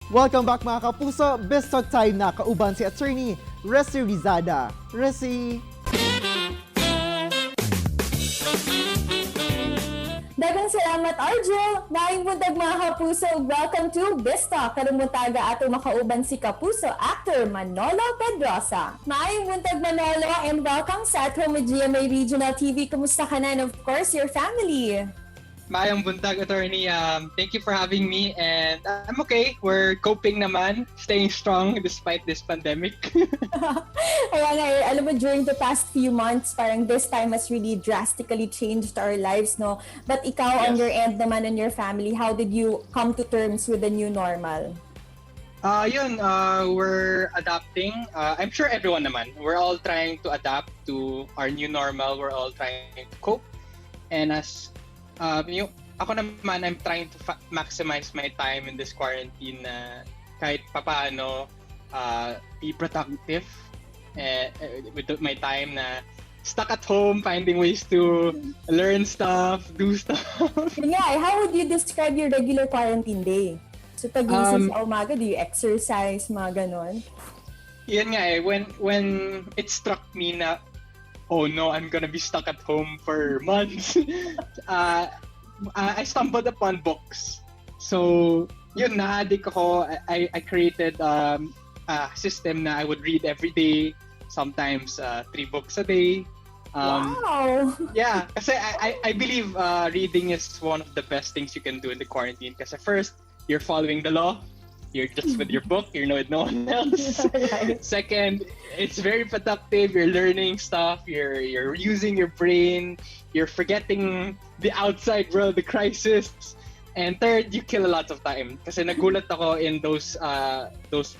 Welcome back mga kapuso. Best talk time na kauban si Attorney Resi Rizada. Resi! Daghang salamat, Argel! Maayong buntag mga kapuso. Welcome to Best Talk. Karong buntaga ato makauban si kapuso actor Manolo Pedrosa. Maayong buntag, Manolo, and welcome sa At Home with GMA Regional TV. Kumusta ka na? And of course, your family. Maayong buntag, attorney. Thank you for having me, and I'm okay. We're coping naman, staying strong despite this pandemic. Kaya nga, alam mo, during the past few months, parang this time has really drastically changed our lives, no? But ikaw, on Yes. your end naman, and your family, how did you come to terms with the new normal? We're adapting. I'm sure everyone naman. We're all trying to adapt to our new normal. We're all trying to cope. And ako naman, I'm trying to maximize my time in this quarantine na kahit papaano be productive with my time na stuck at home, finding ways to learn stuff, do stuff. Yeah, how would you describe your regular quarantine day? So, tagising sa umaga, do you exercise, mga ganon? Yan nga when it struck me na, oh no, I'm gonna be stuck at home for months. I stumbled upon books. So, yun, na-addict ako. I created a system na I would read every day, sometimes 3 books a day. Wow! Yeah, kasi I believe reading is one of the best things you can do in the quarantine. Kasi first, you're following the law. You're just with your book. You're with no one else. Right. Second, it's very productive. You're learning stuff. You're using your brain. You're forgetting the outside world, the crisis. And third, you kill a lot of time. Kasi nagulat ako in those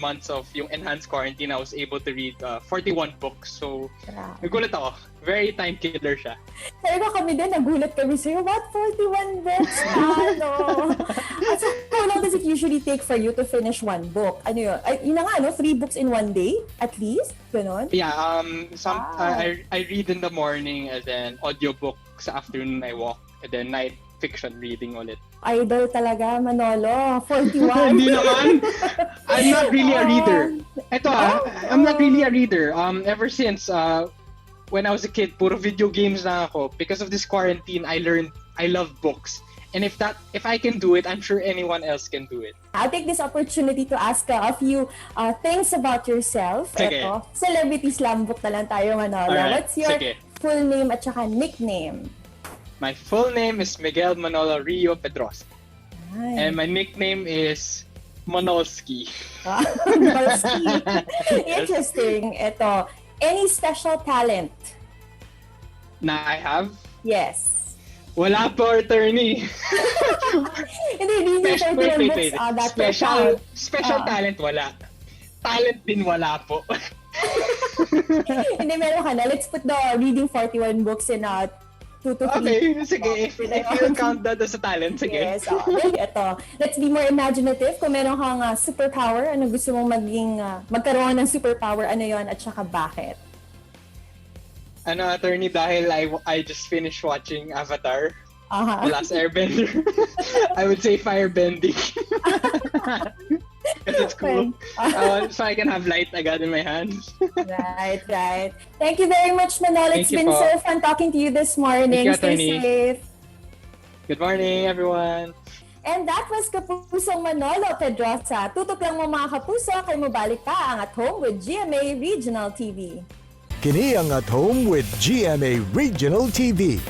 months of yung enhanced quarantine. I was able to read 41 books. So, nagulat ako. Very time killer siya. Sabi ko kami din, nagulat kami sa'yo. What? 41 books? Ano? So, how long does it usually take for you to finish one book? Ano yun? Yun na nga, 3 books in one day? At least? Ganon? Yeah, I read in the morning and then audiobook sa afternoon I walk and then night fiction reading ulit. Idol talaga, Manolo. 41. Hindi naman. I'm not really a reader. I'm not really a reader. Ever since when I was a kid, puro video games na ako. Because of this quarantine, I learned I love books. And if I can do it, I'm sure anyone else can do it. I'll take this opportunity to ask a few things about yourself. Sige. Ito, celebrity slam book na lang tayo, Manolo. Alright, What's your sige. full name at saka nickname? My full name is Miguel Manolo Rio Pedrosa. Ay. And my nickname is Monolski. Balski. Interesting. Ito, any special talent? Na I have? Yes. Wala po, attorney. Hindi books that Special talent, wala. Talent din, wala po. Hindi, meron ka na. Let's put the reading 41 books in 2 to 3. Okay, sige. If you count that as a talent, sige. Yes, okay. Ito, let's be more imaginative. Kung meron kang superpower, ano gusto mong magkaroon ng superpower, ano yon at saka bakit? Attorney, dahil I just finished watching Avatar, Uh-huh. The Last Airbender. I would say firebending. Because it's cool. So I can have light agad in my hands. Right. Thank you very much, Manolo. It's been so fun talking to you this morning. Thank you, Stay Attorney. safe. Good morning, everyone. And that was Kapusong Manolo Pedrosa. Tutok lang mo mga kapuso, kay mabalik pa ang At Home with GMA Regional TV. Kini ang At Home with GMA Regional TV.